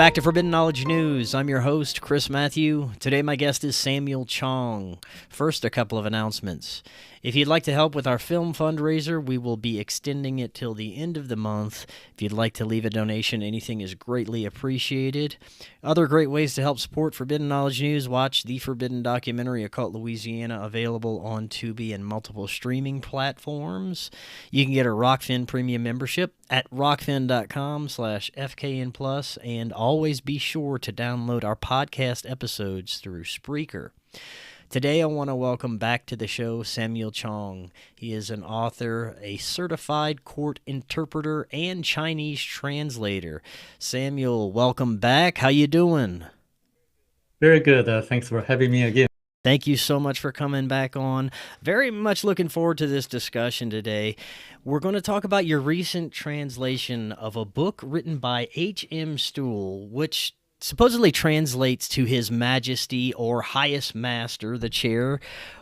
back to Forbidden Knowledge News. I'm your host, Chris Matthew. Today my guest is Samuel Chong. First, a couple of announcements. If you'd like to help with our film fundraiser, we will be extending it till the end of the month. If you'd like to leave a donation, anything is greatly appreciated. Other great ways to help support Forbidden Knowledge News: watch the Forbidden documentary Occult Louisiana, available on Tubi and multiple streaming platforms. You can get a Rokfin premium membership at rokfin.com/FKN Plus, and always be sure to download our podcast episodes through Spreaker. Today I want to welcome back to the show Samuel Chong. He is an author, a certified court interpreter, and Chinese translator. Samuel, welcome back. How you doing? Very good. Thanks for having me again. Thank you so much for coming back on. Very much looking forward to this discussion today. We're going to talk about your recent translation of a book written by H.M. Stuhl, which supposedly translates to His Majesty or Highest Master, the chair,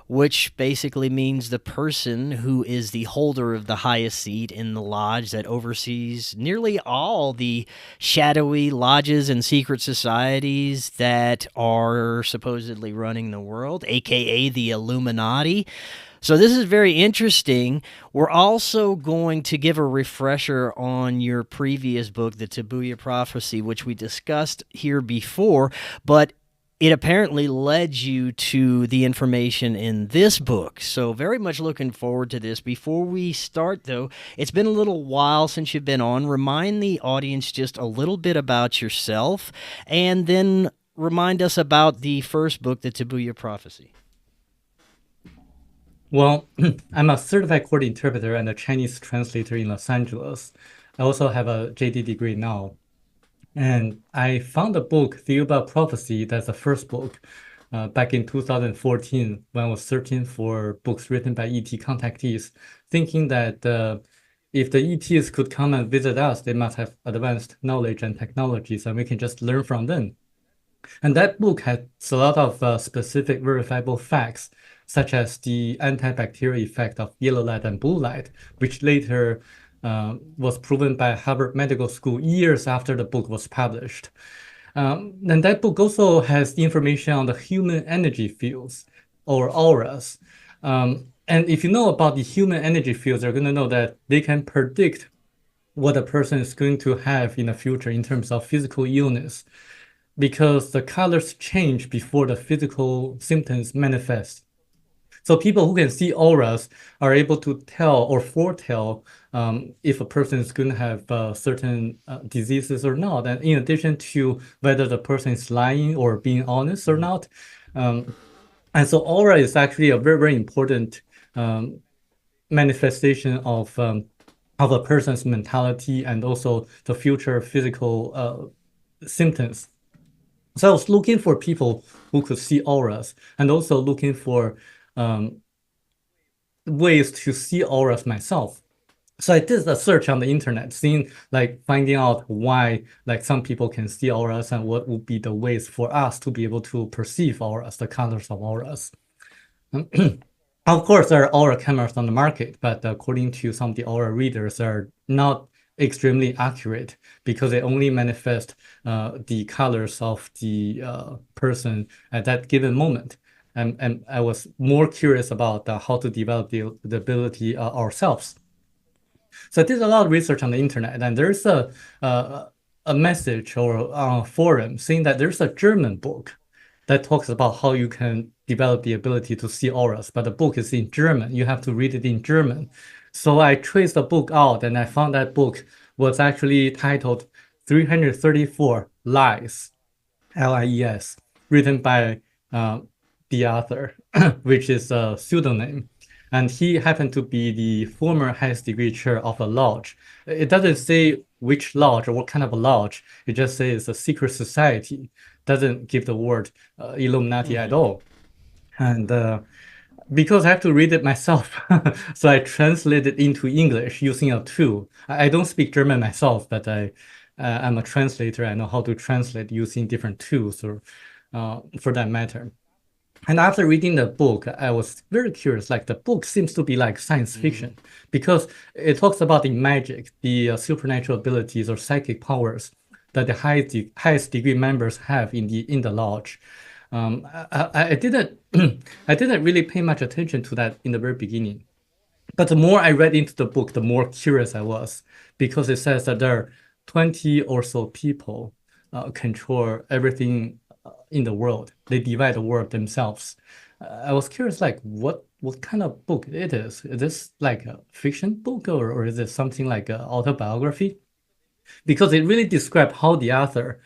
which basically means the person who is the holder of the highest seat in the lodge that oversees nearly all the shadowy lodges and secret societies that are supposedly running the world, aka the Illuminati. So this is very interesting. We're also going to give a refresher on your previous book, The Tabuya Prophecy, which we discussed here before, but it apparently led you to the information in this book. So very much looking forward to this. Before we start, though, it's been a little while since you've been on. Remind the audience just a little bit about yourself, and then remind us about the first book, The Tabuya Prophecy. Well, I'm a certified court interpreter and a Chinese translator in Los Angeles. I also have a JD degree now. And I found a book, Tabuya Prophecy, that's the first book, back in 2014 when I was searching for books written by ET contactees, thinking that if the ETs could come and visit us, they must have advanced knowledge and technologies, and we can just learn from them. And that book had a lot of specific verifiable facts, such as the antibacterial effect of yellow light and blue light, which later was proven by Harvard Medical School years after the book was published. And that book also has information on the human energy fields, or auras. And if you know about the human energy fields, you're going to know that they can predict what a person is going to have in the future in terms of physical illness, because the colors change before the physical symptoms manifest. So people who can see auras are able to tell or foretell if a person is going to have certain diseases or not. And in addition to whether the person is lying or being honest or not. And so aura is actually a very, very important manifestation of a person's mentality and also the future physical symptoms. So I was looking for people who could see auras, and also looking for ways to see auras myself. So I did a search on the internet, finding out why some people can see auras and what would be the ways for us to be able to perceive auras, the colors of auras. Of course, there are aura cameras on the market, but according to some of the aura readers, are not extremely accurate because they only manifest the colors of the person at that given moment. And I was more curious about how to develop the ability ourselves. So I did a lot of research on the internet, and there's a message or a forum saying that there's a German book that talks about how you can develop the ability to see auras, but the book is in German. You have to read it in German. So I traced the book out, and I found that book was actually titled 334 Lies, Lies, written by the author, which is a pseudonym. And he happened to be the former highest degree chair of a lodge. It doesn't say which lodge or what kind of a lodge. It just says a secret society. Doesn't give the word Illuminati at all. And because I have to read it myself, so I translate it into English using a tool. I don't speak German myself, but I'm a translator. I know how to translate using different tools, or for that matter. And after reading the book, I was very curious. The book seems to be like science fiction because it talks about the magic, the supernatural abilities or psychic powers that the highest degree members have in the lodge. I didn't I didn't really pay much attention to that in the very beginning. But the more I read into the book, the more curious I was, because it says that there are 20 or so people control everything in the world. They divide the world themselves. I was curious, like what kind of book it is. Is this like a fiction book, or is it something like an autobiography? Because it really described how the author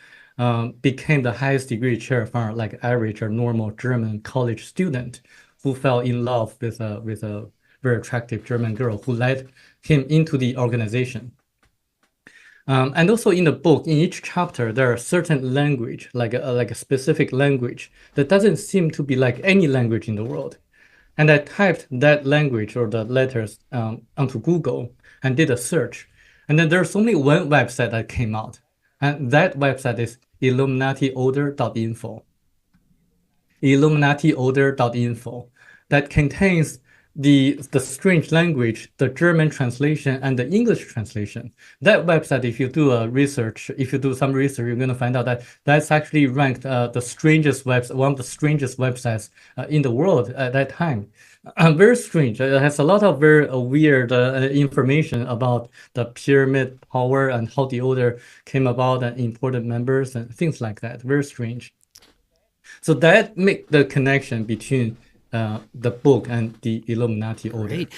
became the highest degree chair from like average or normal German college student who fell in love with a very attractive German girl who led him into the organization. And also in the book, in each chapter, there are certain language, like a specific language that doesn't seem to be like any language in the world. And I typed that language or the letters onto Google and did a search. And then there's only one website that came out. And that website is illuminatiorder.info. Illuminatiorder.info that contains the strange language, the German translation, and the English translation. That website, if you do some research, you're going to find out that that's actually ranked one of the strangest websites in the world at that time. Very strange. It has a lot of very weird information about the pyramid power and how the order came about and important members and things like that. Very strange. So that make the connection between the book and the Illuminati order. Great.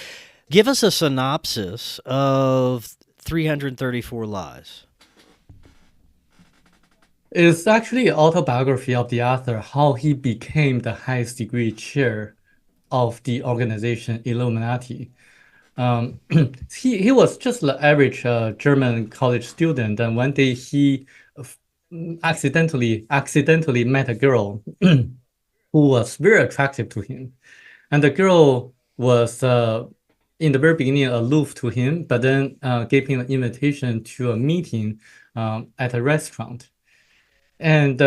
Give us a synopsis of 334 Lies. It's actually an autobiography of the author, how he became the highest degree chair of the organization Illuminati. He was just the average German college student, and one day he accidentally met a girl who was very attractive to him. And the girl was, in the very beginning, aloof to him, but then gave him an invitation to a meeting at a restaurant. And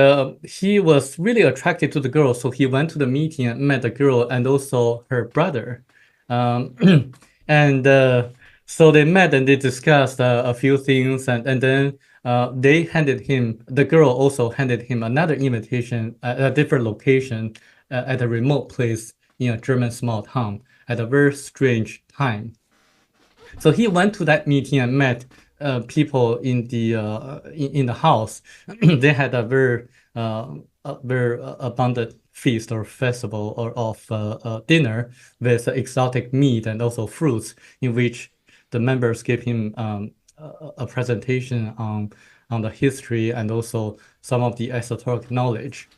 he was really attracted to the girl, so he went to the meeting and met the girl and also her brother. And so they met and they discussed a few things, and then the girl also handed him another invitation at a different location at a remote place in a German small town at a very strange time. So he went to that meeting and met people in the house. They had a very abundant feast or festival or of dinner with exotic meat and also fruits, in which the members gave him a presentation on the history and also some of the esoteric knowledge.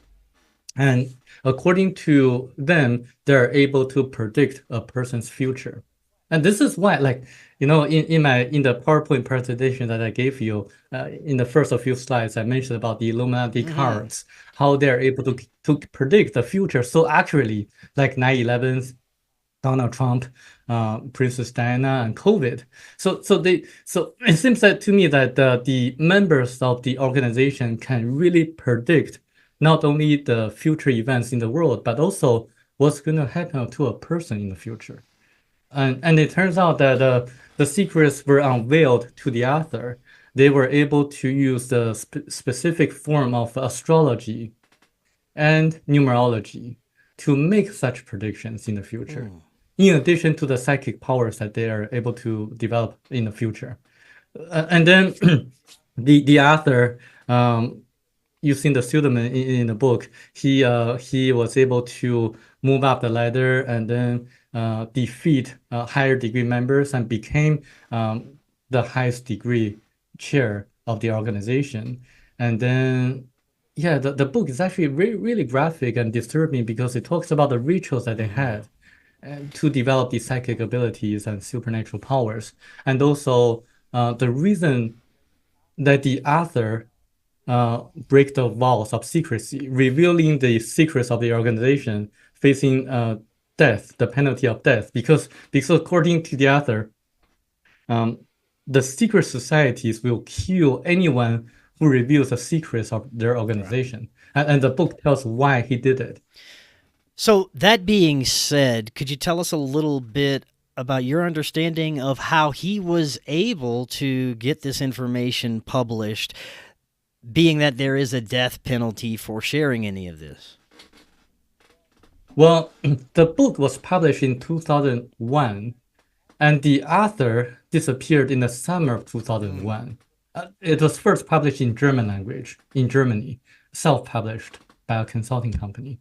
And according to them, they're able to predict a person's future. And this is why, like, in the PowerPoint presentation that I gave you, in the first few slides, I mentioned about the Illuminati cards, how they're able to predict the future so accurately, like 9/11, Donald Trump, Princess Diana, and COVID. So it seems that to me that the members of the organization can really predict not only the future events in the world, but also what's going to happen to a person in the future. And it turns out that the secrets were unveiled to the author. They were able to use the specific form of astrology and numerology to make such predictions in the future, in addition to the psychic powers that they are able to develop in the future. And then the author, using the pseudonym in the book, he was able to move up the ladder and then defeat higher degree members and became the highest degree chair of the organization. And then, yeah, the book is actually really graphic and disturbing because it talks about the rituals that they had to develop these psychic abilities and supernatural powers. And also the reason that the author break the walls of secrecy, revealing the secrets of the organization, facing death, the penalty of death, because according to the author, the secret societies will kill anyone who reveals the secrets of their organization. And the book tells why he did it. So that being said, could you tell us a little bit about your understanding of how he was able to get this information published? being that there is a death penalty for sharing any of this? Well, the book was published in 2001, and the author disappeared in the summer of 2001. It was first published in German language in Germany, self-published by a consulting company.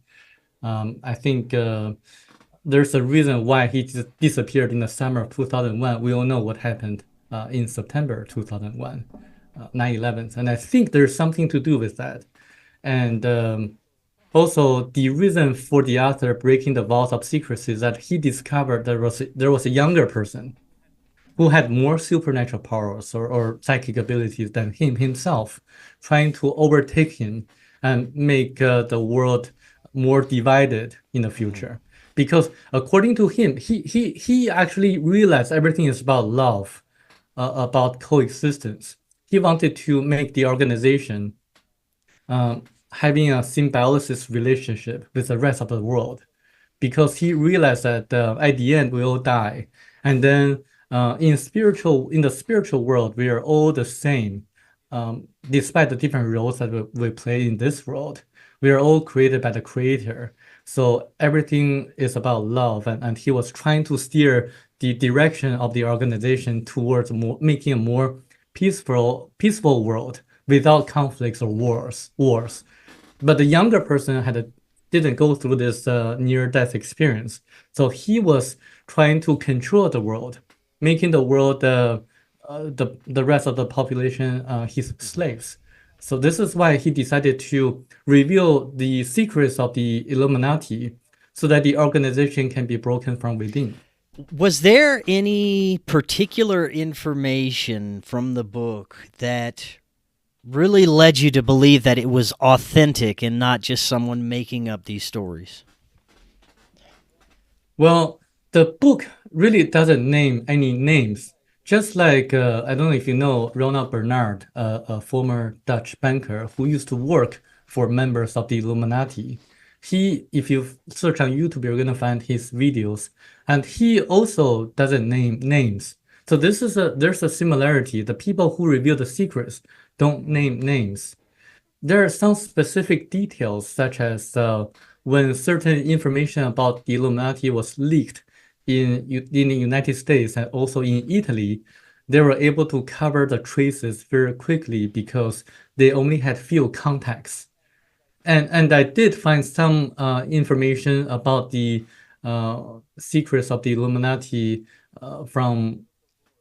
I think there's a reason why he disappeared in the summer of 2001. We all know what happened in September 2001, 9/11, and I think there's something to do with that. And also, the reason for the author breaking the vault of secrecy is that he discovered there was a younger person who had more supernatural powers or psychic abilities than him himself, trying to overtake him and make the world more divided in the future. Because according to him, he actually realized everything is about love, about coexistence. He wanted to make the organization having a symbiosis relationship with the rest of the world, because he realized that at the end we all die, and then in the spiritual world we are all the same, despite the different roles that we play in this world. We are all created by the Creator, so everything is about love, and he was trying to steer the direction of the organization towards making a more peaceful world without conflicts or wars. But the younger person didn't go through this near-death experience, so he was trying to control the world, making the world the rest of the population his slaves. So this is why he decided to reveal the secrets of the Illuminati, so that the organization can be broken from within. Was there any particular information from the book that really led you to believe that it was authentic and not just someone making up these stories? Well, the book really doesn't name any names. Just like, I don't know if you know Ronald Bernard, a former Dutch banker who used to work for members of the Illuminati. If you search on YouTube, you're going to find his videos. And he also doesn't name names. So there's a similarity. The people who reveal the secrets don't name names. There are some specific details, such as when certain information about the Illuminati was leaked in the United States and also in Italy, they were able to cover the traces very quickly because they only had few contacts. And I did find some information about the secrets of the Illuminati from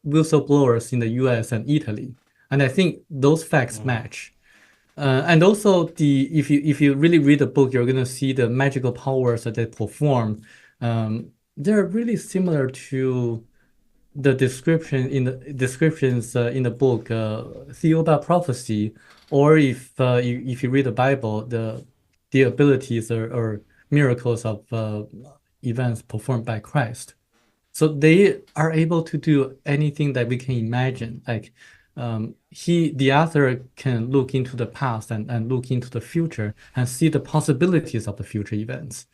whistleblowers in the US and Italy. And I think those facts match. And also, if you really read the book, you're gonna see the magical powers that they perform. They're really similar to the descriptions in the book, Theoba prophecy, or if you read the Bible, the abilities or miracles of events performed by Christ. So they are able to do anything that we can imagine. Like the author can look into the past and look into the future and see the possibilities of the future events.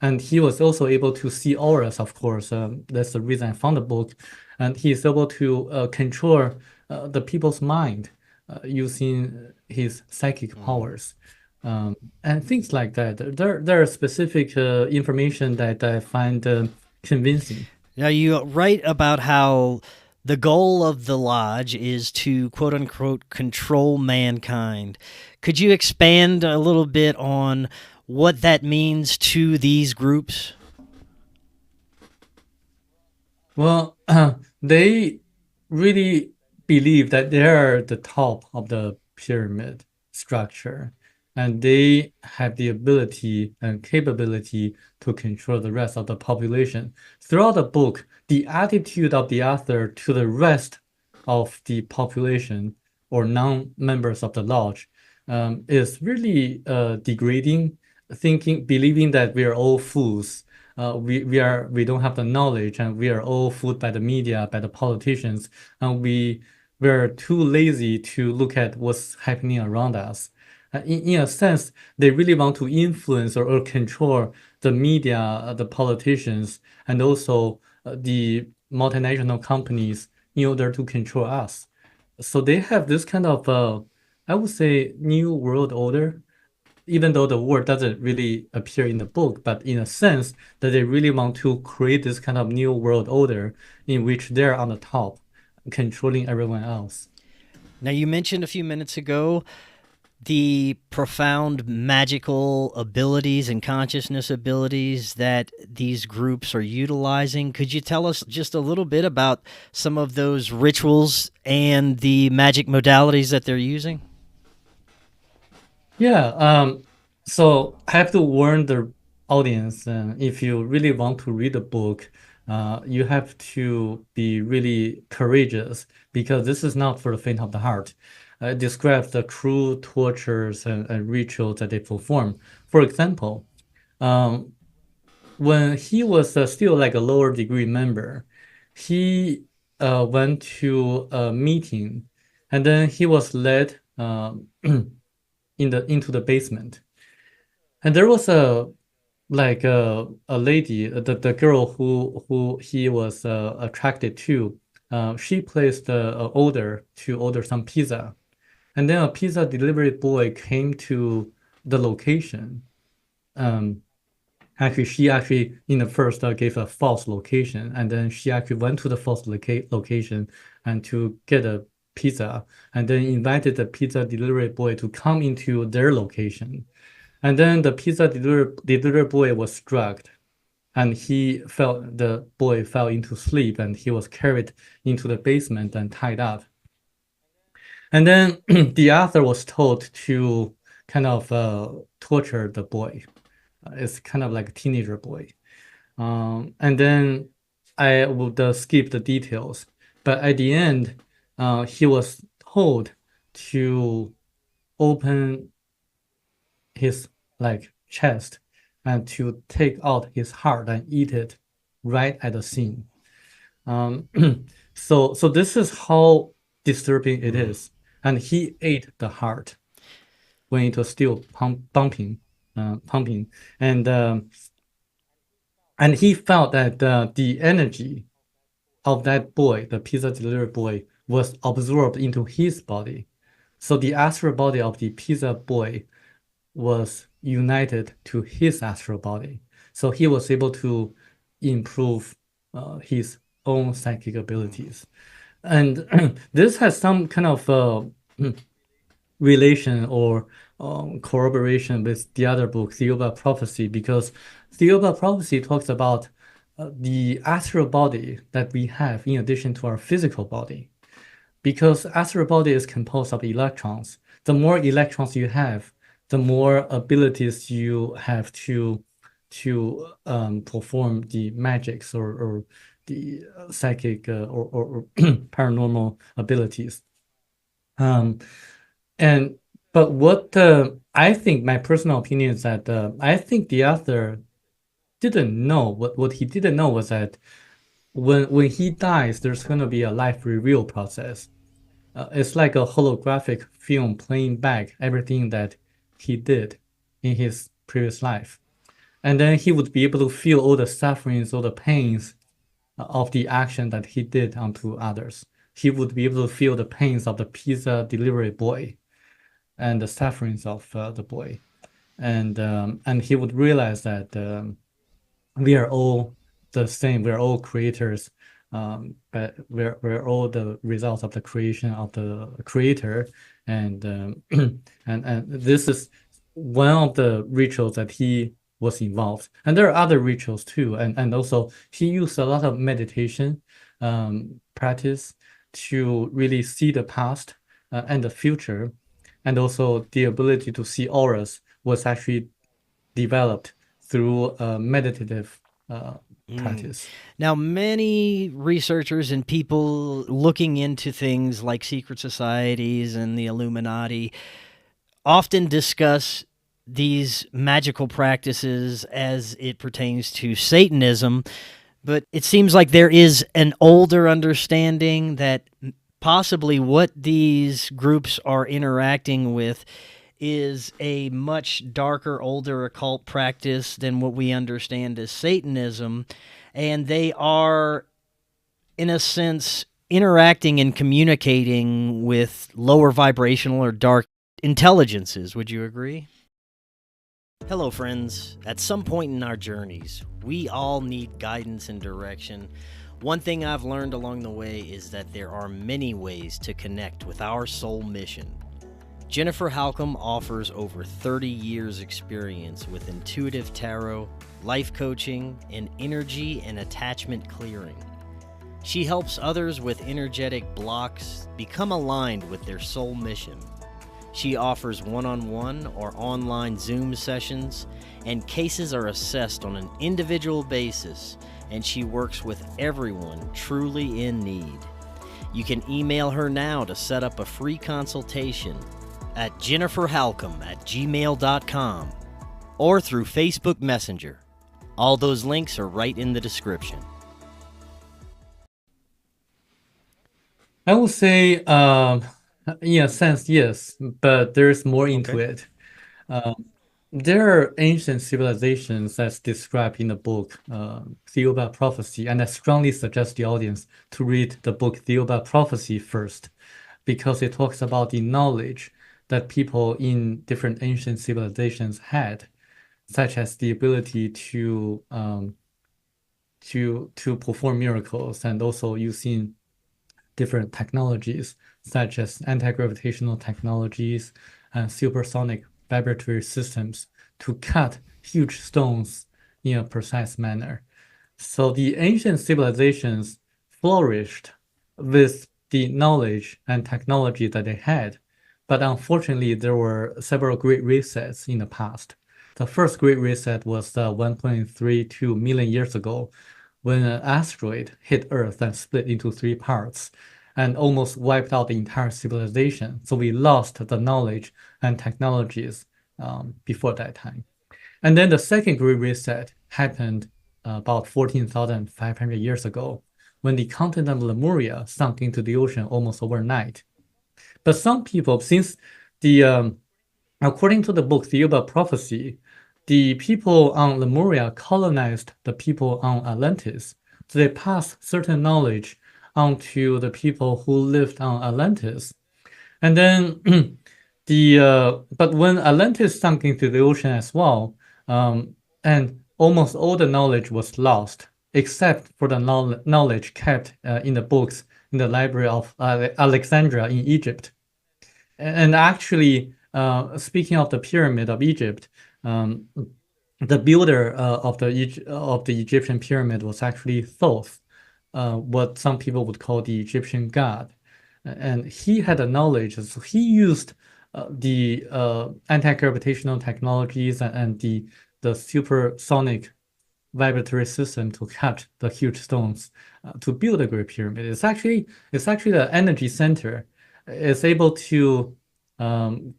And he was also able to see auras, of course. That's the reason I found the book. And he is able to control the people's mind using his psychic powers. And things like that. There are specific information that I find convincing. Now, you write about how the goal of the lodge is to, quote unquote, control mankind. Could you expand a little bit on what that means to these groups? Well, they really believe that they are the top of the pyramid structure, and they have the ability and capability to control the rest of the population. Throughout the book, the attitude of the author to the rest of the population or non-members of the lodge is really degrading, believing that we are all fools. We don't have the knowledge, and we are all fooled by the media, by the politicians, and we're too lazy to look at what's happening around us. In a sense, they really want to influence or control the media, the politicians, and also the multinational companies in order to control us. So they have this kind of I would say New World Order, even though the word doesn't really appear in the book, but in a sense that they really want to create this kind of new world order in which they're on the top, controlling everyone else. Now, you mentioned a few minutes ago the profound magical abilities and consciousness abilities that these groups are utilizing. Could you tell us just a little bit about some of those rituals and the magic modalities that they're using? Yeah, so I have to warn the audience, if you really want to read the book, you have to be really courageous because this is not for the faint of the heart. It describes the cruel tortures and rituals that they perform. For example, um, when he was still like a lower degree member, he went to a meeting and then he was led into the basement. And there was a lady, the girl who he was attracted to. She placed the order to order some pizza, and then a pizza delivery boy came to the location. Um, she actually in the first gave a false location, and then she actually went to the false location and to get a pizza, and then invited the pizza delivery boy to come into their location. And then the pizza delivery boy was drugged, and the boy fell into sleep, and he was carried into the basement and tied up. And then the author was told to kind of torture the boy. It's kind of like a teenager boy. And then I would skip the details, but at the end, he was told to open his like chest and to take out his heart and eat it right at the scene. Um, so this is how disturbing it is. And he ate the heart when it was still pumping, and and he felt that the energy of that boy, the pizza delivery boy, was absorbed into his body. So the astral body of the pizza boy was united to his astral body. So he was able to improve his own psychic abilities. And this has some kind of relation or corroboration with the other book, Theoba Prophecy, because Theoba Prophecy talks about the astral body that we have in addition to our physical body. Because astral body is composed of electrons. The more electrons you have, the more abilities you have to perform the magics or the psychic or paranormal abilities. Um, and but what I think my personal opinion is that I think the author didn't know what he didn't know was that when he dies, there's going to be a life reveal process. It's like a holographic film playing back everything that he did in his previous life. And then he would be able to feel all the sufferings, all the pains of the action that he did unto others. He would be able to feel the pains of the pizza delivery boy and the sufferings of the boy. And he would realize that we are all the same. We're all creators, but we're all the results of the creation of the creator. And and this is one of the rituals that he was involved. And there are other rituals too. And also he used a lot of meditation practice to really see the past and the future. And also the ability to see auras was actually developed through meditative practice. Now, many researchers and people looking into things like secret societies and the Illuminati often discuss these magical practices as it pertains to Satanism, but it seems like there is an older understanding that possibly what these groups are interacting with is a much darker, older occult practice than what we understand as Satanism. And they are, in a sense, interacting and communicating with lower vibrational or dark intelligences. Would you agree? Hello, friends. At some point in our journeys, we all need guidance and direction. One thing I've learned along the way is that there are many ways to connect with our soul mission. Jennifer Halcame offers over 30 years' experience with intuitive tarot, life coaching, and energy and attachment clearing. She helps others with energetic blocks become aligned with their soul mission. She offers one-on-one or online Zoom sessions, and cases are assessed on an individual basis, and she works with everyone truly in need. You can email her now to set up a free consultation at jenniferhalcame@gmail.com or through Facebook Messenger. All those links are right in the description. I would say, in a sense, yes, but there's more into it. There are ancient civilizations that's described in the book, Theoba Prophecy, and I strongly suggest the audience to read the book Theoba Prophecy first, because it talks about the knowledge that people in different ancient civilizations had, such as the ability to perform miracles, and also using different technologies such as anti-gravitational technologies and supersonic vibratory systems to cut huge stones in a precise manner. So the ancient civilizations flourished with the knowledge and technology that they had. But unfortunately, there were several great resets in the past. The first great reset was 1.32 million years ago, when an asteroid hit Earth and split into 3 parts and almost wiped out the entire civilization. So we lost the knowledge and technologies before that time. And then the second great reset happened about 14,500 years ago, when the continent of Lemuria sunk into the ocean almost overnight. But some people, since according to the book Theoba Prophecy, the people on Lemuria colonized the people on Atlantis. So they passed certain knowledge onto the people who lived on Atlantis. And then but when Atlantis sunk into the ocean as well, and almost all the knowledge was lost, except for the knowledge kept in the books in the library of Alexandria in Egypt. And actually, speaking of the pyramid of Egypt, the builder of the Egyptian pyramid was actually Thoth, what some people would call the Egyptian god. And he had a knowledge, so he used the anti-gravitational technologies and the supersonic vibratory system to cut the huge stones to build the Great Pyramid. It's actually the energy center. It's able to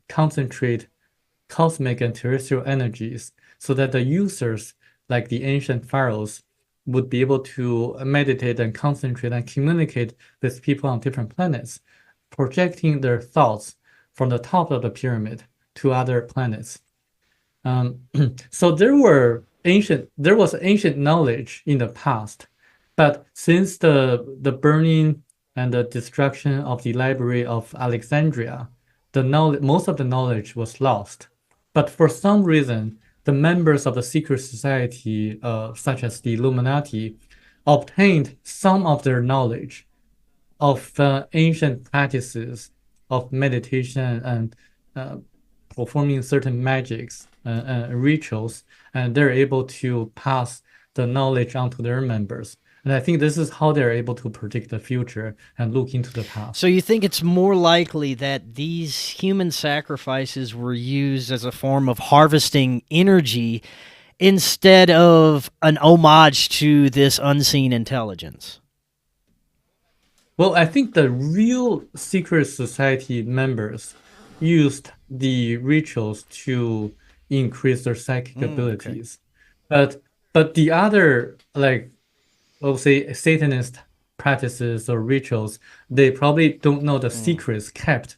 concentrate cosmic and terrestrial energies so that the users, like the ancient pharaohs, would be able to meditate and concentrate and communicate with people on different planets, projecting their thoughts from the top of the pyramid to other planets. So there was ancient knowledge in the past, but since the burning and the destruction of the library of Alexandria, most of the knowledge was lost. But for some reason, the members of the secret society, such as the Illuminati, obtained some of their knowledge of ancient practices of meditation and performing certain magics and rituals, and they're able to pass the knowledge onto their members. And I think this is how they're able to predict the future and look into the past. So you think it's more likely that these human sacrifices were used as a form of harvesting energy instead of an homage to this unseen intelligence? Well, I think the real secret society members used the rituals to increase their psychic abilities. But the other, like, we'll say, Satanist practices or rituals, they probably don't know the secrets kept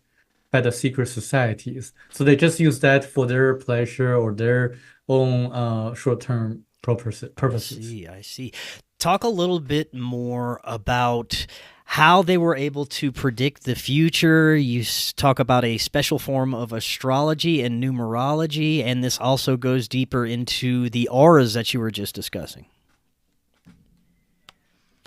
by the secret societies. So they just use that for their pleasure or their own short-term purposes. I see. Talk a little bit more about how they were able to predict the future. You talk about a special form of astrology and numerology, and this also goes deeper into the auras that you were just discussing.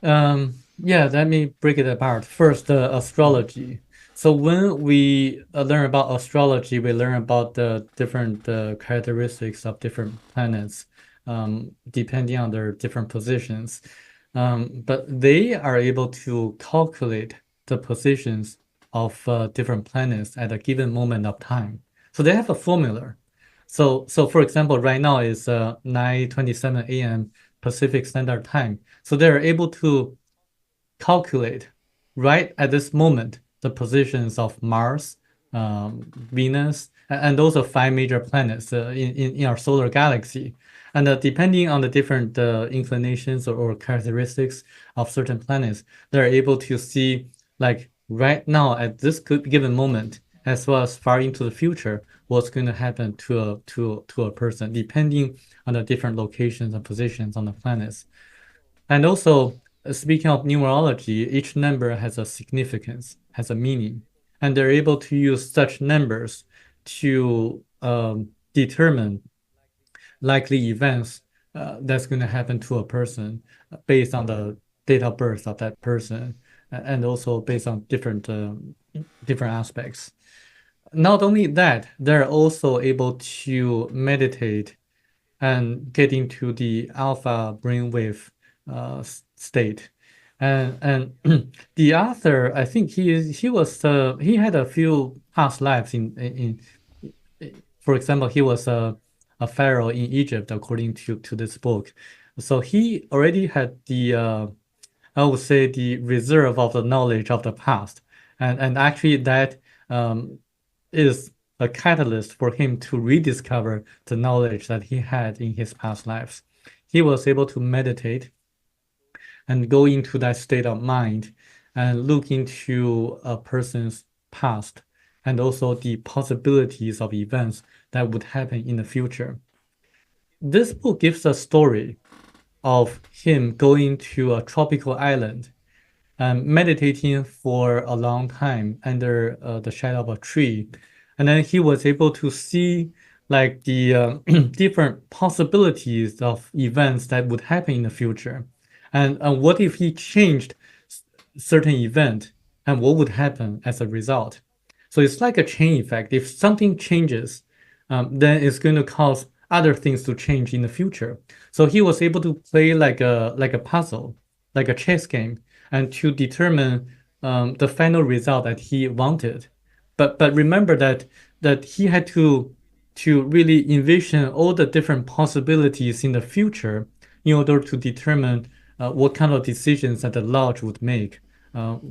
Yeah, let me break it apart. First, astrology. So when we learn about astrology, we learn about the different characteristics of different planets, depending on their different positions. But they are able to calculate the positions of different planets at a given moment of time. So they have a formula. So for example, right now is 9:27 a.m. Pacific Standard Time. So they're able to calculate right at this moment the positions of Mars, Venus, and those are five major planets in our solar galaxy. And depending on the different inclinations or characteristics of certain planets, they're able to see like right now at this given moment, as well as far into the future, what's going to happen to a person, depending on the different locations and positions on the planets. And also, speaking of numerology, each number has a significance, has a meaning, and they're able to use such numbers to determine likely events that's going to happen to a person based on the date of birth of that person, and also based on different aspects. Not only that, they're also able to meditate and get into the alpha brainwave state. And the author, I think he had a few past lives in for example, he was a pharaoh in Egypt according to this book. So he already had the I would say the reserve of the knowledge of the past. And actually that is a catalyst for him to rediscover the knowledge that he had in his past lives. He was able to meditate and go into that state of mind and look into a person's past and also the possibilities of events that would happen in the future. This book gives a story of him going to a tropical island and meditating for a long time under the shadow of a tree. And then he was able to see like the different possibilities of events that would happen in the future. And what if he changed certain event and what would happen as a result? So it's like a chain effect. If something changes, then it's going to cause other things to change in the future. So he was able to play like a puzzle, like a chess game, and to determine the final result that he wanted. But remember that he had to really envision all the different possibilities in the future in order to determine what kind of decisions that the lodge would make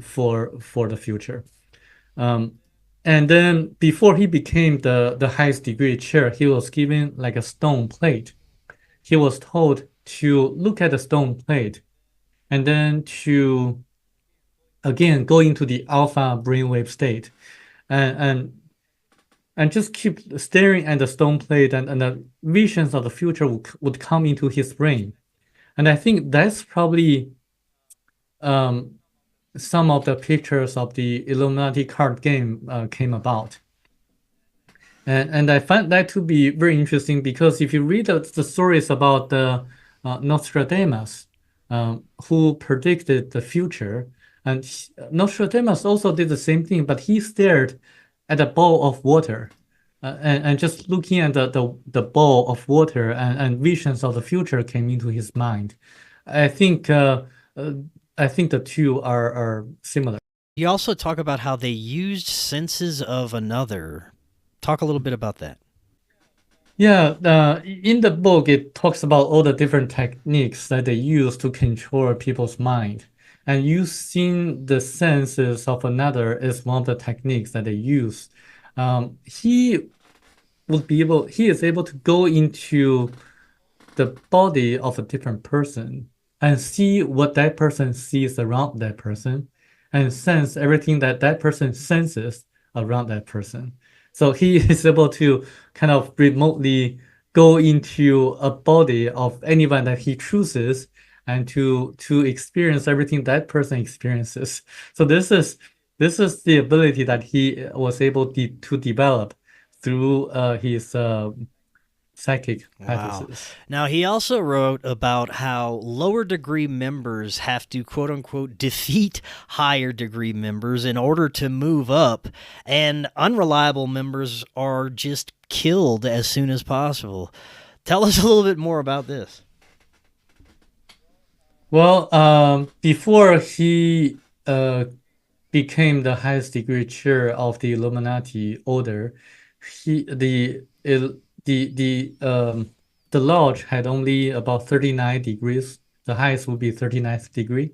for the future. And then before he became the highest degree chair, he was given like a stone plate. He was told to look at the stone plate and then to again go into the alpha brainwave state and just keep staring at the stone plate and the visions of the future would come into his brain. And I think that's probably some of the pictures of the Illuminati card game came about. And I find that to be very interesting because if you read the stories about the Nostradamus, who predicted the future, and Nostradamus also did the same thing, but he stared at a bowl of water and just looking at the bowl of water and visions of the future came into his mind. I think the two are similar. You also talk about how they used senses of another. Talk a little bit about that. Yeah, in the book, it talks about all the different techniques that they use to control people's mind. And using the senses of another is one of the techniques that they use. He is able to go into the body of a different person and see what that person sees around that person and sense everything that that person senses around that person. So he is able to kind of remotely go into a body of anyone that he chooses and to experience everything that person experiences. So this is the ability that he was able to develop through his psychic Wow. practices. Now, he also wrote about how lower degree members have to quote unquote defeat higher degree members in order to move up, and unreliable members are just killed as soon as possible. Tell us a little bit more about this. Well, before he became the highest degree chair of the Illuminati order, he the lodge had only about 39 degrees. The highest would be 39th degree.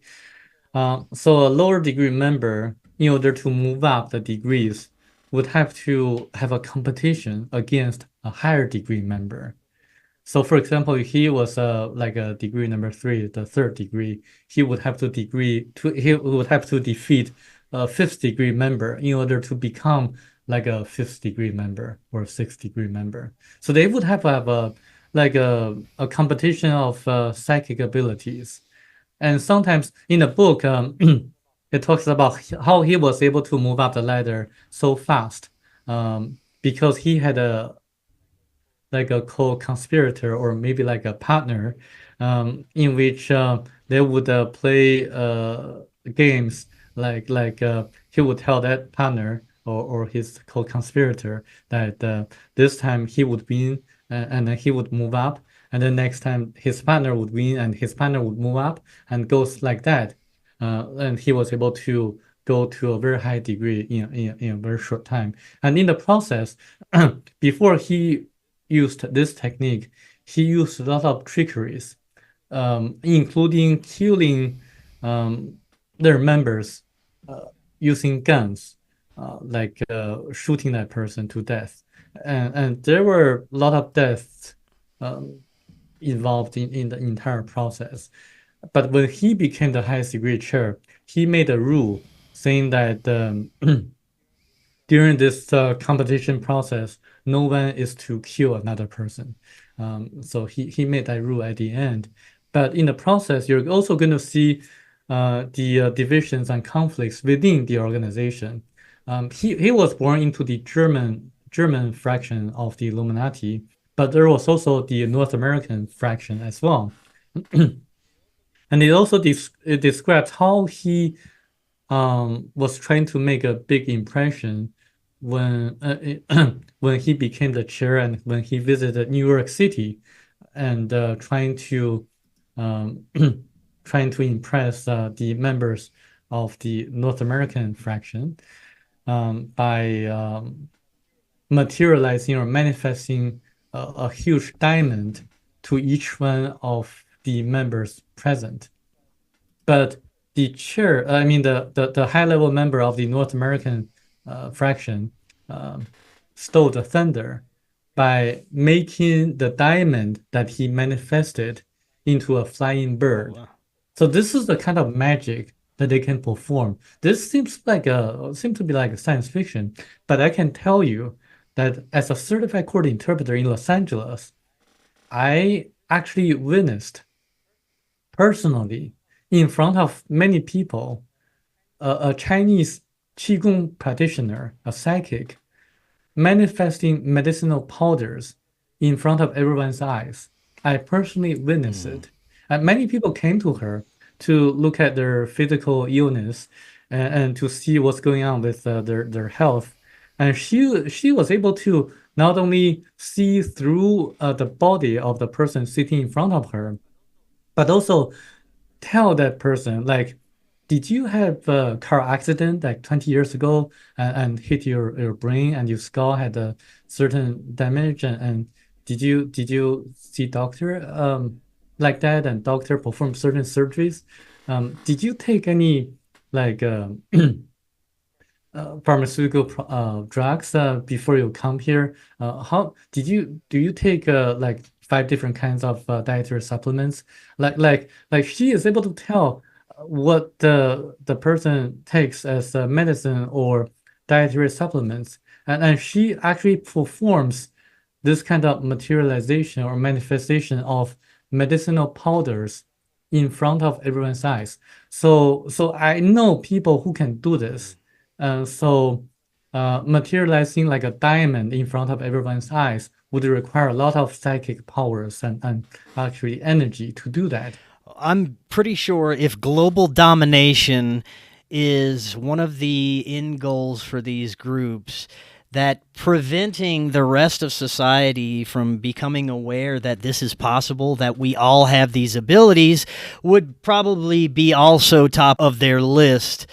So a lower degree member, in order to move up the degrees, would have to have a competition against a higher degree member. So for example, if he was like a degree number 3, the third degree, he would have to defeat a fifth degree member in order to become like a fifth degree member or a sixth degree member. So they would have a like a competition of psychic abilities. And sometimes in the book, it talks about how he was able to move up the ladder so fast, because he had like a co-conspirator or maybe like a partner, in which they would play games like he would tell that partner or his co-conspirator that this time he would win, and then he would move up, and then next time his partner would win and his partner would move up, and goes like that. And he was able to go to a very high degree in a very short time. And in the process, before he used this technique, he used a lot of trickeries, including killing their members using guns, like shooting that person to death. And there were a lot of deaths involved in the entire process. But when he became the highest degree chair, he made a rule saying that during this competition process, no one is to kill another person. So he made that rule at the end. But in the process, you're also going to see the divisions and conflicts within the organization. He was born into the German fraction of the Illuminati, but there was also the North American fraction as well. And it also it describes how he was trying to make a big impression when when he became the chair and when he visited New York City, and um, trying to impress the members of the North American fraction by materializing or manifesting a huge diamond to each one of the members present. But the chair, I mean the high level member of the North American fraction, stole the thunder by making the diamond that he manifested into a flying bird. Oh, wow. So this is the kind of magic that they can perform. This seems to be like a science fiction, but I can tell you that as a certified court interpreter in Los Angeles, I actually witnessed personally in front of many people a Chinese Qigong practitioner, a psychic, manifesting medicinal powders in front of everyone's eyes. I personally witnessed it. And many people came to her to look at their physical illness and to see what's going on with their health. And she was able to not only see through the body of the person sitting in front of her, but also tell that person, like, did you have a car accident like 20 years ago and hit your brain and your skull had a certain damage, and did you see doctor like that, and doctor perform certain surgeries? Did you take any like pharmaceutical drugs before you come here? How do you take like 5 different kinds of dietary supplements? Like she is able to tell what the person takes as medicine or dietary supplements, and she actually performs this kind of materialization or manifestation of medicinal powders in front of everyone's eyes. So I know people who can do this. Materializing like a diamond in front of everyone's eyes would require a lot of psychic powers and actually energy to do that. I'm pretty sure if global domination is one of the end goals for these groups, that preventing the rest of society from becoming aware that this is possible, that we all have these abilities, would probably be also top of their list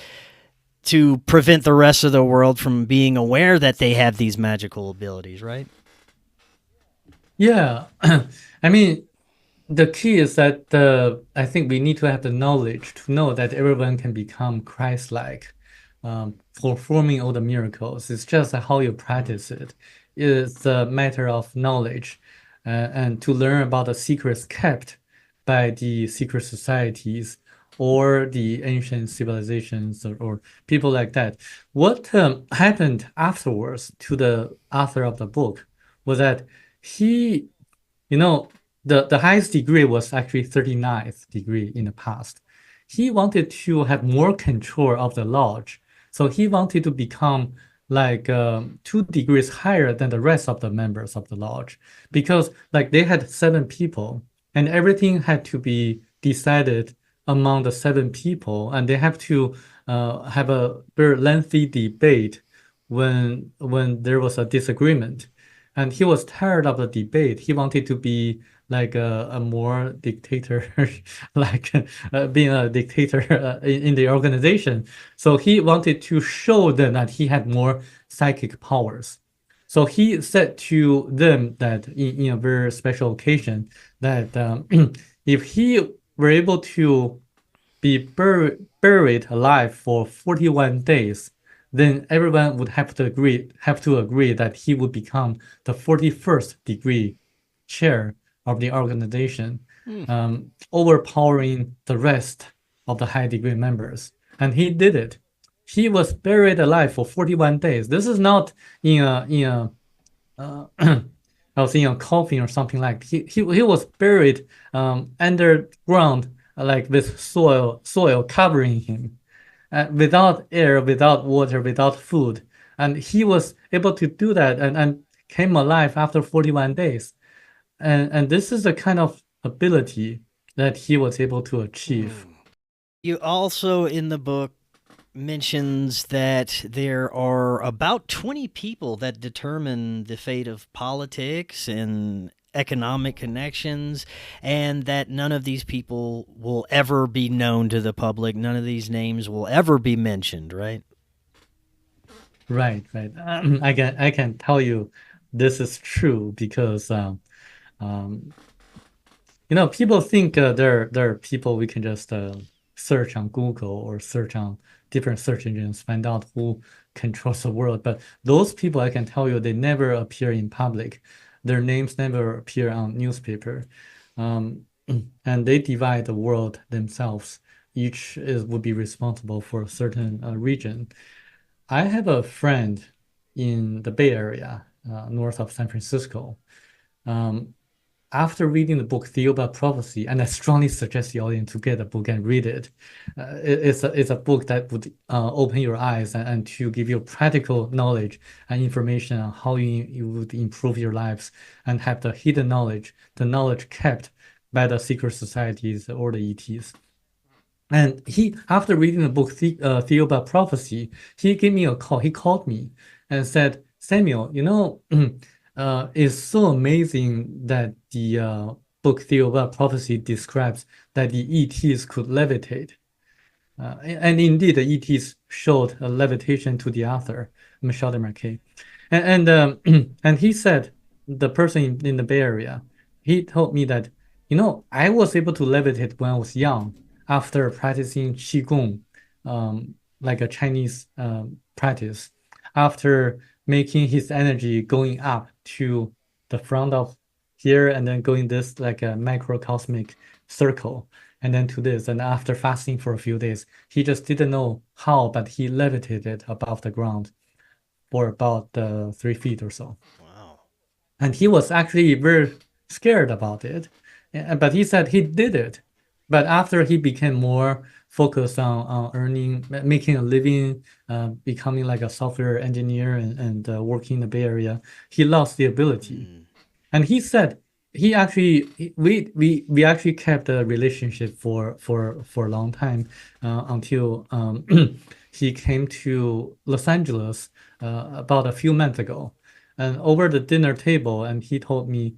to prevent the rest of the world from being aware that they have these magical abilities, right? Yeah, I mean, the key is that I think we need to have the knowledge to know that everyone can become Christ-like, performing all the miracles. It's just how you practice it. It's a matter of knowledge, and to learn about the secrets kept by the secret societies or the ancient civilizations or people like that. What happened afterwards to the author of the book was that he you know, the highest degree was actually 39th degree in the past. He wanted to have more control of the lodge. So he wanted to become like 2 degrees higher than the rest of the members of the lodge because like they had 7 people and everything had to be decided among the 7 people and they have to have a very lengthy debate when there was a disagreement and he was tired of the debate. He wanted to be like a more dictator, like being a dictator in the organization. So he wanted to show them that he had more psychic powers. So he said to them that in a very special occasion that if he were able to be buried alive for 41 days, then everyone would have to agree that he would become the 41st degree chair of the organization, Hmm. overpowering the rest of the high degree members. And he did it. He was buried alive for 41 days. This is not in a uh, I was in a coffin or something like he was buried underground like with soil covering him without air, without water, without food. And he was able to do that and came alive after 41 days. And this is the kind of ability that he was able to achieve. You also in the book mentions that there are about 20 people that determine the fate of politics and economic connections, and that none of these people will ever be known to the public. None of these names will ever be mentioned, right? Right, right. I can tell you this is true because um, people think there are people we can just search on Google or search on different search engines, find out who controls the world. But those people, I can tell you, they never appear in public. Their names never appear on newspaper, um, and they divide the world themselves. Each would be responsible for a certain region. I have a friend in the Bay Area, north of San Francisco. Um, After reading the book Theo about Prophecy, and I strongly suggest the audience to get the book and read it. It's a book that would open your eyes and to give you practical knowledge and information on how you would improve your lives and have the hidden knowledge, the knowledge kept by the secret societies or the ETs. And after reading the book Theo about Prophecy, he gave me a call. He called me and said, Samuel, it's so amazing that the book Theo about Prophecy describes that the ETs could levitate. And indeed, the ETs showed a levitation to the author, Michelle de Marquet. And he said, the person in the Bay Area, he told me that, I was able to levitate when I was young after practicing Qigong, like a Chinese practice, after making his energy going up to the front of here and then going this like a microcosmic circle and then to this. And after fasting for a few days, he just didn't know how, but he levitated above the ground for about 3 feet or so. Wow. And he was actually very scared about it. But he said he did it. But after he became more focused on making a living, becoming like a software engineer and working in the Bay Area, he lost the ability. And he said he actually we actually kept a relationship for a long time until he came to Los Angeles about a few months ago, and over the dinner table, and he told me,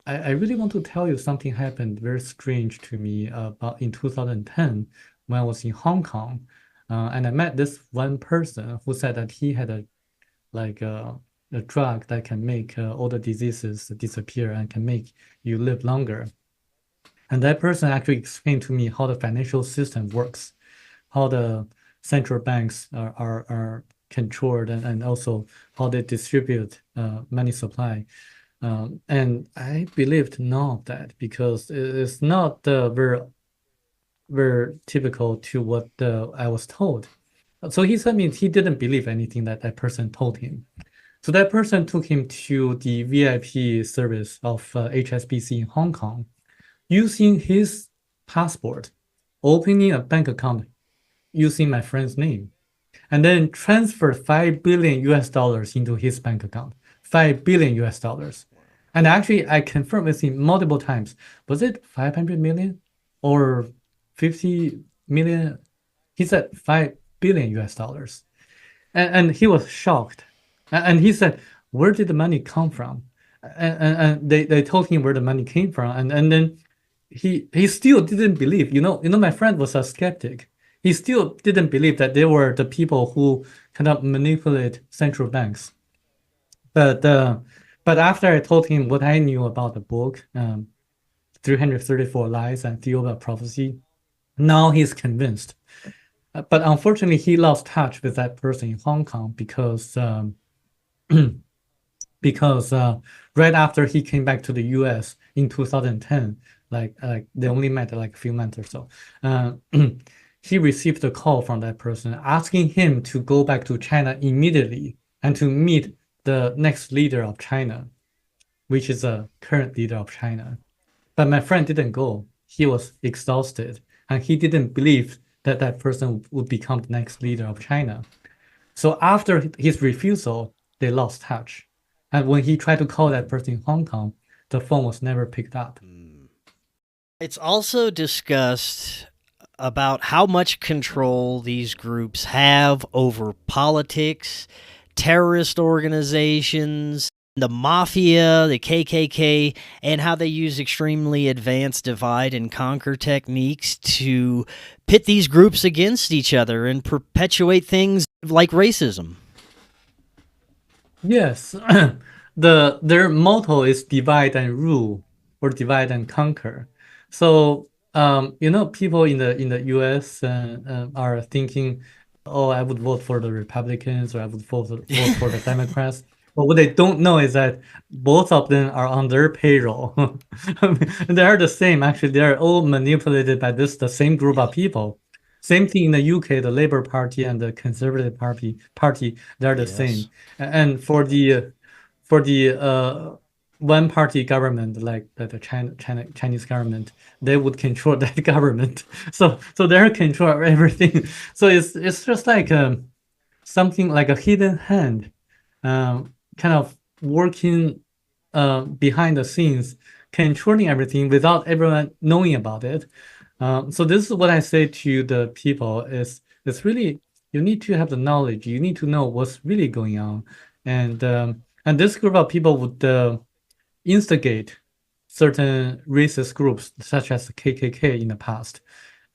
I really want to tell you something happened very strange to me about in 2010 when I was in Hong Kong, and I met this one person who said that he had a drug that can make all the diseases disappear and can make you live longer. And that person actually explained to me how the financial system works, how the central banks are controlled, and also how they distribute money supply. And I believed none of that because it's not very typical to what I was told. So he said me he didn't believe anything that that person told him. So that person took him to the VIP service of HSBC in Hong Kong, using his passport, opening a bank account using my friend's name, and then transferred $5 billion into his bank account. $5 billion. And actually, I confirmed with him multiple times. Was it 500 million or 50 million? He said $5 billion. And he was shocked. And he said, where did the money come from? And they told him where the money came from. And then he still didn't believe. My friend was a skeptic. He still didn't believe that they were the people who kind of manipulate central banks. But after I told him what I knew about the book, 334 Lies and Theory of Prophecy, now he's convinced. But unfortunately, he lost touch with that person in Hong Kong because right after he came back to the US in 2010, like they only met like a few months or so, he received a call from that person asking him to go back to China immediately and to meet the next leader of China, which is the current leader of China. But my friend didn't go. He was exhausted, and he didn't believe that that person would become the next leader of China. So after his refusal, they lost touch. And when he tried to call that person in Hong Kong, the phone was never picked up. It's also discussed about how much control these groups have over politics, terrorist organizations, the mafia, the KKK, and how they use extremely advanced divide and conquer techniques to pit these groups against each other and perpetuate things like racism. Yes, their motto is divide and rule or divide and conquer. So people in the US are thinking, oh, I would vote for the Republicans or I would vote for the Democrats. But what they don't know is that both of them are on their payroll. They are the same. Actually, they are all manipulated by the same group of people. Same thing in the UK, the Labour Party and the Conservative Party, they're the same. And for the one party government, like the Chinese government, they would control that government. So they're control everything. So it's just like something like a hidden hand, kind of working behind the scenes, controlling everything without everyone knowing about it. So this is what I say to the people: is it's really, you need to have the knowledge. You need to know what's really going on, and this group of people would instigate certain racist groups such as the KKK in the past,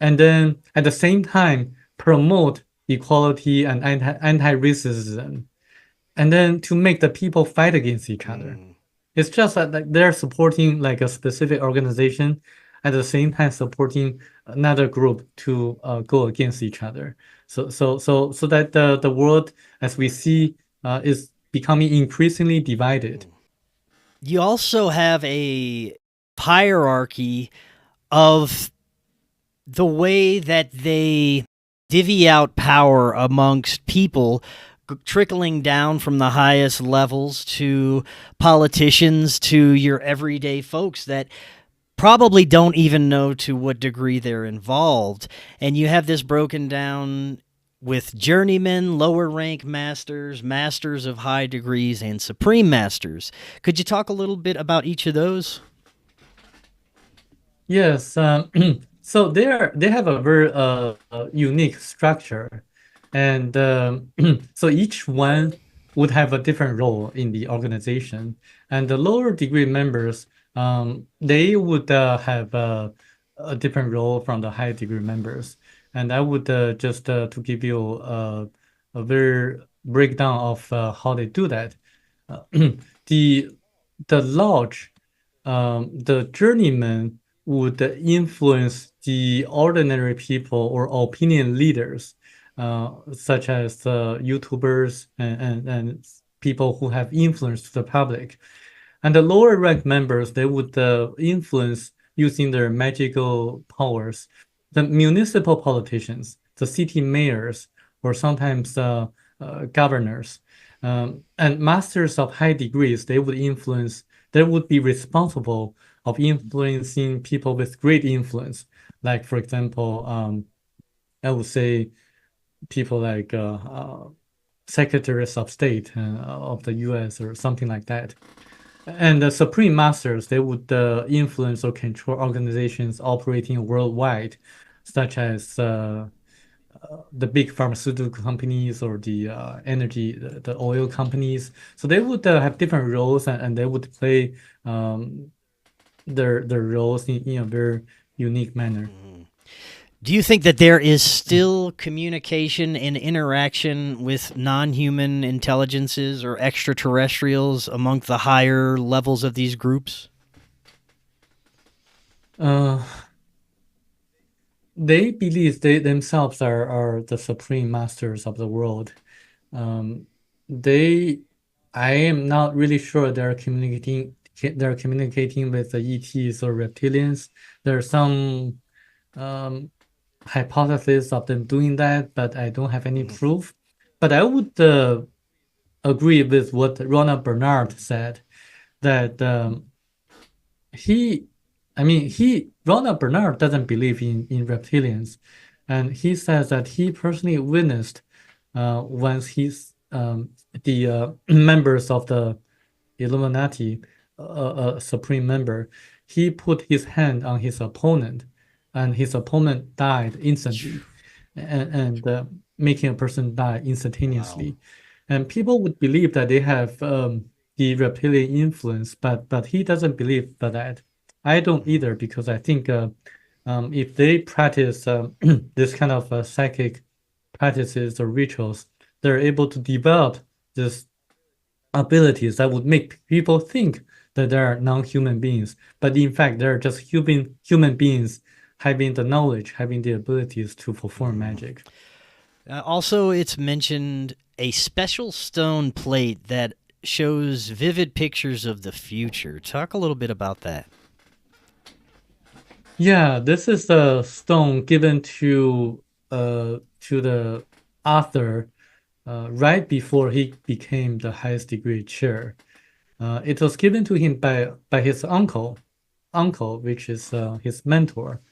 and then at the same time promote equality and anti-racism, and then to make the people fight against each other. It's just that they're supporting like a specific organization, at the same time supporting another group to go against each other. So that the world as we see is becoming increasingly divided. You also have a hierarchy of the way that they divvy out power amongst people, trickling down from the highest levels to politicians to your everyday folks, that probably don't even know to what degree they're involved. And you have this broken down with journeymen, lower rank masters, masters of high degrees, and supreme masters. Could you talk a little bit about each of those? Yes, so they have a very unique structure, and so each one would have a different role in the organization. And the lower degree members, they would have a different role from the high degree members. And I would just to give you a very breakdown of how they do that. Uh, the the lodge, the journeyman would influence the ordinary people or opinion leaders, such as YouTubers and people who have influence to the public. And the lower rank members, they would influence using their magical powers. The municipal politicians, the city mayors, or sometimes governors, and masters of high degrees, they would be responsible of influencing people with great influence. Like, for example, I would say people like secretaries of state of the US or something like that. And the supreme masters, they would influence or control organizations operating worldwide, such as the big pharmaceutical companies or the energy, the oil companies. So they would have different roles, and they would play their roles in a very unique manner. Do you think that there is still communication and interaction with non human intelligences or extraterrestrials among the higher levels of these groups? Uh, they believe they themselves are the supreme masters of the world. Um, they, I am not really sure they're communicating with the ETs or reptilians. There's some hypothesis of them doing that, but I don't have any proof. But I would agree with what Ronald Bernard said that he, I mean, Ronald Bernard doesn't believe in reptilians, and he says that he personally witnessed once the members of the Illuminati, a supreme member, he put his hand on his opponent, and his opponent died instantly, and making a person die instantaneously. Wow. And people would believe that they have the reptilian influence, but he doesn't believe that. I don't either, because I think if they practice this kind of psychic practices or rituals, they're able to develop this abilities that would make people think that they're non-human beings, but in fact they're just human beings having the knowledge, having the abilities to perform magic. Also, it's mentioned a special stone plate that shows vivid pictures of the future. Talk a little bit about that. Yeah, this is the stone given to the author right before he became the highest degree chair. It was given to him by his uncle, which is his mentor.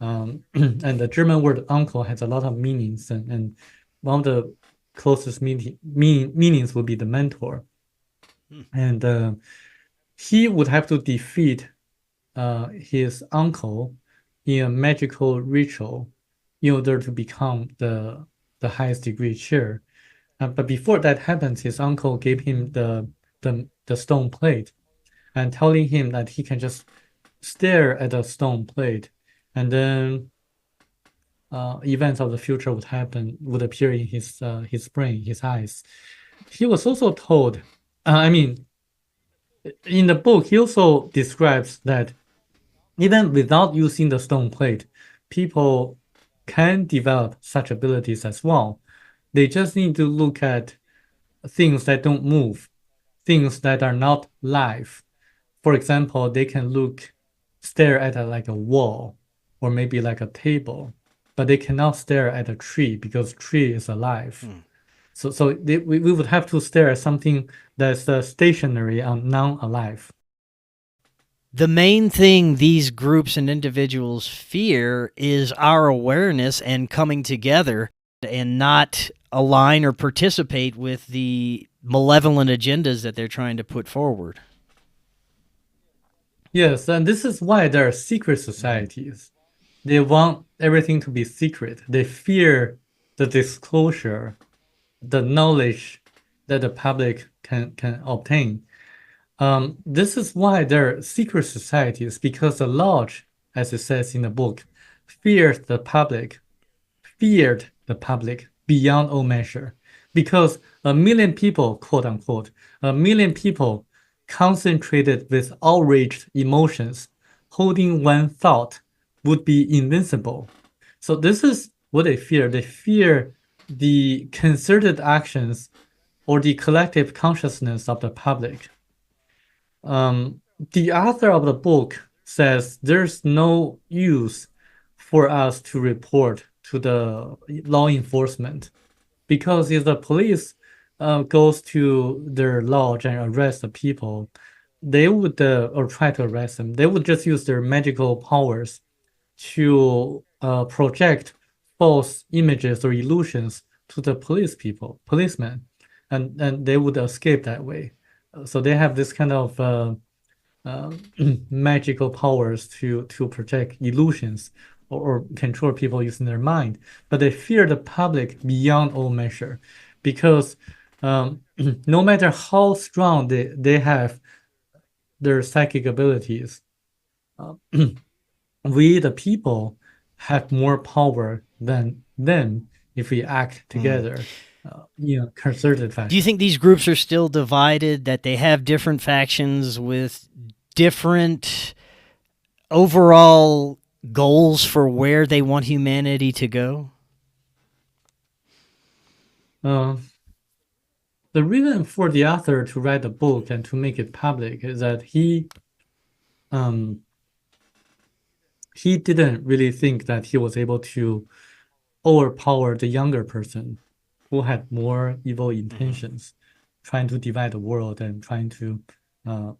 And the German word uncle has a lot of meanings, and one of the closest meanings would be the mentor. And he would have to defeat his uncle in a magical ritual in order to become the highest degree chair. But before that happens, his uncle gave him the stone plate and telling him that he can just stare at the stone plate, and then events of the future would appear in his brain, his eyes. He was also told, I mean, in the book, he also describes that even without using the stone plate, people can develop such abilities as well. They just need to look at things that don't move, things that are not live. For example, they can stare at like a wall or maybe like a table, but they cannot stare at a tree because tree is alive. So we would have to stare at something that's stationary and non-alive. The main thing these groups and individuals fear is our awareness and coming together and not align or participate with the malevolent agendas that they're trying to put forward. Yes, and this is why there are secret societies. They want everything to be secret. They fear the disclosure, the knowledge that the public can obtain. This is why there are secret societies, because the lodge, as it says in the book, feared the public beyond all measure. Because a million people, quote unquote, a million people concentrated with outraged emotions, holding one thought, would be invincible. So this is what they fear. They fear the concerted actions or the collective consciousness of the public. The author of the book says there's no use for us to report to the law enforcement, because if the police goes to their lodge and arrest the people, they would or try to arrest them, they would just use their magical powers to project false images or illusions to the policemen, and they would escape that way. So they have this kind of magical powers to project illusions or control people using their mind. But they fear the public beyond all measure, because no matter how strong they have their psychic abilities, we, the people, have more power than them if we act together. Concerted fashion. Do you think these groups are still divided, that they have different factions with different overall goals for where they want humanity to go? The reason for the author to write the book and to make it public is that he didn't really think that he was able to overpower the younger person who had more evil intentions, trying to divide the world and trying to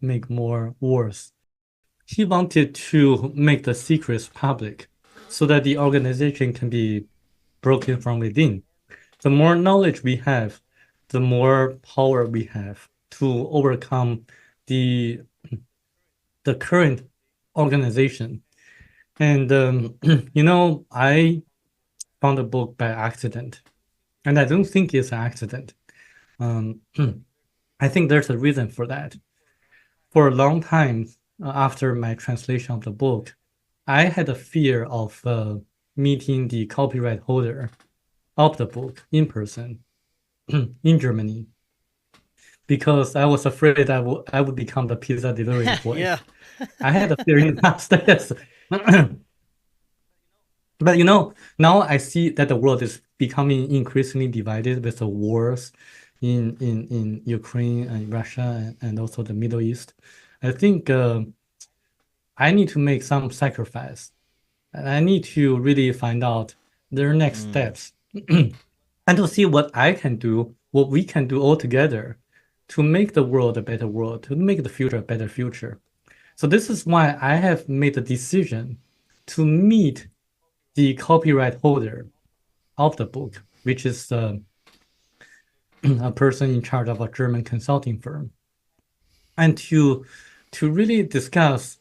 make more wars. He wanted to make the secrets public so that the organization can be broken from within. The more knowledge we have, the more power we have to overcome the current organization. And I found the book by accident, and I don't think it's an accident. I think there's a reason for that. For a long time after my translation of the book, I had a fear of meeting the copyright holder of the book in person in Germany, because I was afraid I would become the pizza delivery boy. Yeah. I had a fear in the past. Yes. But now I see that the world is becoming increasingly divided with the wars in Ukraine and Russia and also the Middle East. I think I need to make some sacrifice, and I need to really find out their next steps and to see what I can do, what we can do all together to make the world a better world, to make the future a better future. So this is why I have made the decision to meet the copyright holder of the book, which is a person in charge of a German consulting firm, and to really discuss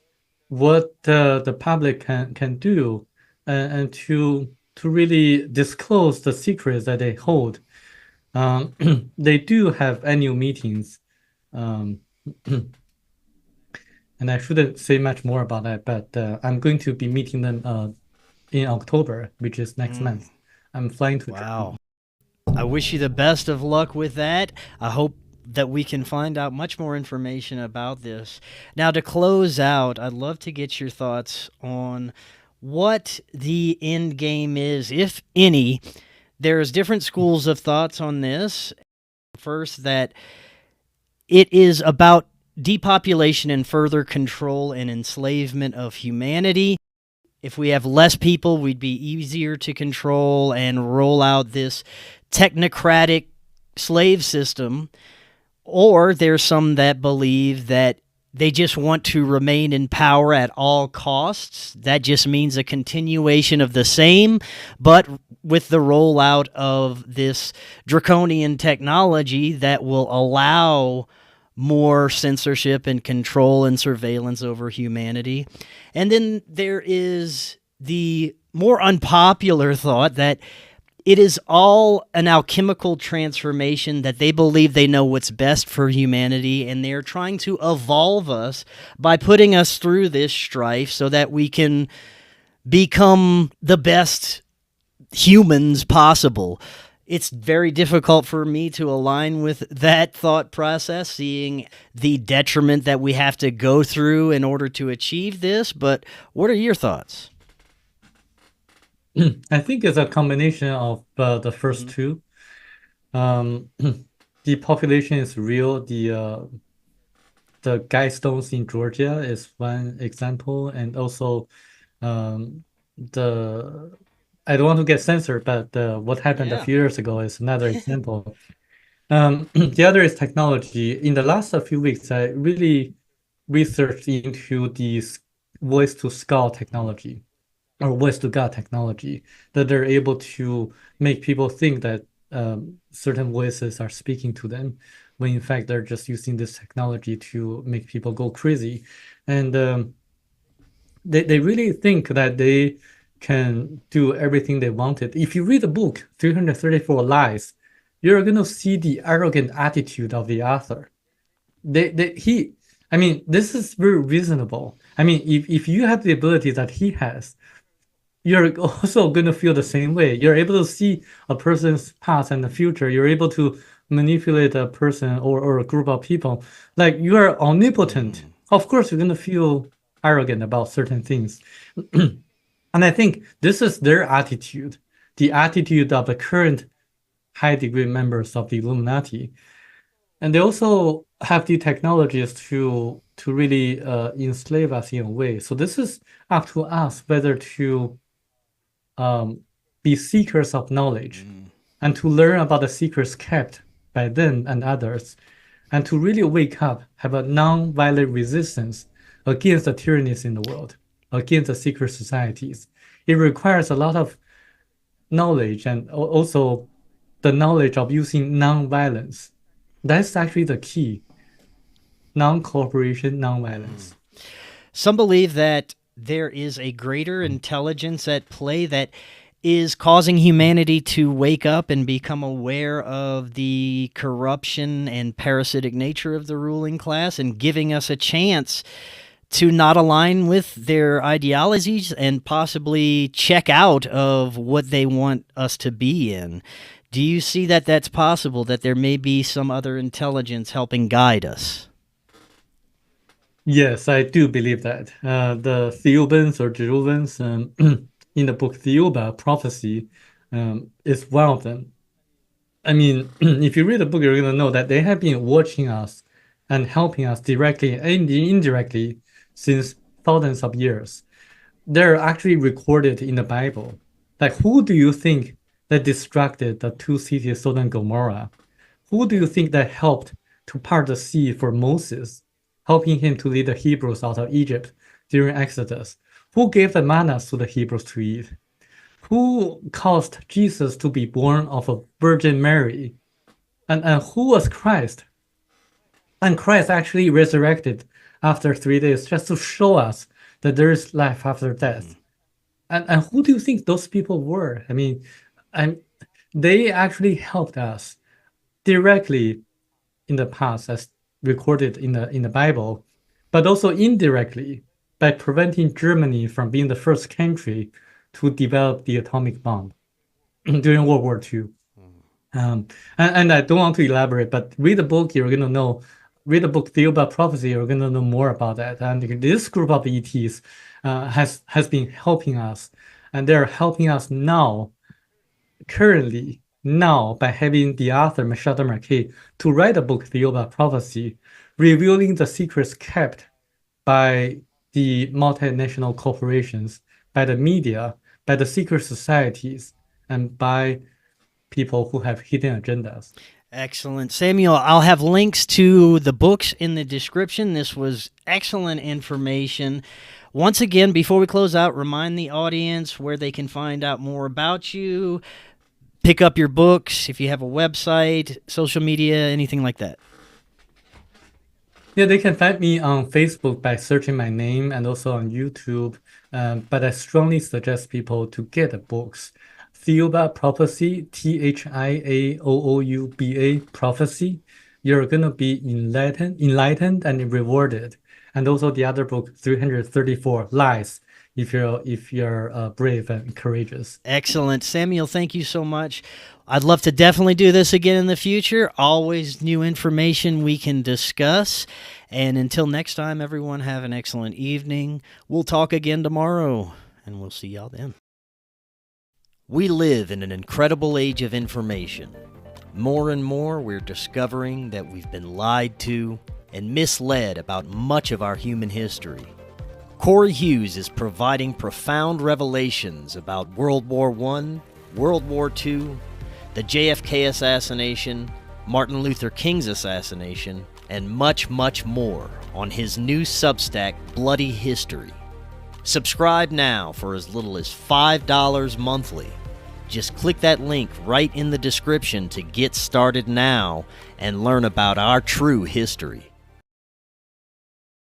what the public can do, and to really disclose the secrets that they hold. They do have annual meetings, and I shouldn't say much more about that, but I'm going to be meeting them in October, which is next month. I'm flying to Wow. I wish you the best of luck with that. I hope that we can find out much more information about this. Now, to close out, I'd love to get your thoughts on what the end game is, if any. There's different schools of thoughts on this. First, that it is about depopulation and further control and enslavement of humanity. If we have less people, we'd be easier to control and roll out this technocratic slave system. Or there's some that believe that they just want to remain in power at all costs. That just means a continuation of the same, but with the rollout of this draconian technology that will allow more censorship and control and surveillance over humanity. And then there is the more unpopular thought that it is all an alchemical transformation, that they believe they know what's best for humanity, and they're trying to evolve us by putting us through this strife so that we can become the best humans possible. It's very difficult for me to align with that thought process, seeing the detriment that we have to go through in order to achieve this. But what are your thoughts? I think it's a combination of the first two. The population is real. The Guidestones in Georgia is one example, and also the I don't want to get censored, but what happened a few years ago is another example. The other is technology. In the last few weeks, I really researched into the voice-to-skull technology, or voice-to-God technology, that they're able to make people think that certain voices are speaking to them, when in fact they're just using this technology to make people go crazy. And they really think that they can do everything they wanted. If you read the book 334 Lies, you're going to see the arrogant attitude of the author. I mean, this is very reasonable. I mean, if you have the ability that he has, you're also going to feel the same way. You're able to see a person's past and the future. You're able to manipulate a person or a group of people. Like, you are omnipotent. Of course, you're going to feel arrogant about certain things. And I think this is their attitude, the attitude of the current high-degree members of the Illuminati. And they also have the technologies to really enslave us in a way. So this is up to us whether to be seekers of knowledge and to learn about the secrets kept by them and others, and to really wake up, have a non-violent resistance against the tyrannies in the world, against the secret societies. It requires a lot of knowledge, and also the knowledge of using non-violence. That's actually the key. Non-cooperation, non-violence. Some believe that there is a greater intelligence at play that is causing humanity to wake up and become aware of the corruption and parasitic nature of the ruling class, and giving us a chance to not align with their ideologies and possibly check out of what they want us to be in. Do you see that that's possible, that there may be some other intelligence helping guide us? Yes, I do believe that. The Thebans or Jeruvans in the book Theoba Prophecy is one of them. I mean, if you read the book, you're going to know that they have been watching us and helping us directly and indirectly since thousands of years. They're actually recorded in the Bible. Like, who do you think that destructed the two cities, Sodom and Gomorrah? Who do you think that helped to part the sea for Moses, helping him to lead the Hebrews out of Egypt during Exodus? Who gave the manna to the Hebrews to eat? Who caused Jesus to be born of a Virgin Mary? And who was Christ? And Christ actually resurrected after 3 days, just to show us that there is life after death. And who do you think those people were? I mean, they actually helped us directly in the past, as recorded in the Bible, but also indirectly by preventing Germany from being the first country to develop the atomic bomb during World War II. And I don't want to elaborate, but read the book, you're going to know. Read the book Theoba Prophecy, you're going to know more about that. And this group of ETs has been helping us, and they're helping us currently, by having the author Michel Marquet to write a book Theoba Prophecy, revealing the secrets kept by the multinational corporations, by the media, by the secret societies, and by people who have hidden agendas. Excellent. Samuel, I'll have links to the books in the description. This was excellent information. Once again, before we close out, remind the audience where they can find out more about you, pick up your books, if you have a website, social media, anything like that. Yeah, they can find me on Facebook by searching my name and also on YouTube. But I strongly suggest people to get the books. Theoba Prophecy, Thiaooba Prophecy. You're gonna be enlightened and rewarded. And also the other book, 334 Lies, if you're brave and courageous. Excellent. Samuel, thank you so much. I'd love to definitely do this again in the future. Always new information we can discuss. And until next time, everyone, have an excellent evening. We'll talk again tomorrow, and we'll see y'all then. We live in an incredible age of information. More and more, we're discovering that we've been lied to and misled about much of our human history. Cory Hughes is providing profound revelations about World War I, World War II, the JFK assassination, Martin Luther King's assassination, and much, much more on his new Substack, Bloody History. Subscribe now for as little as $5 monthly. Just click that link right in the description to get started now and learn about our true history.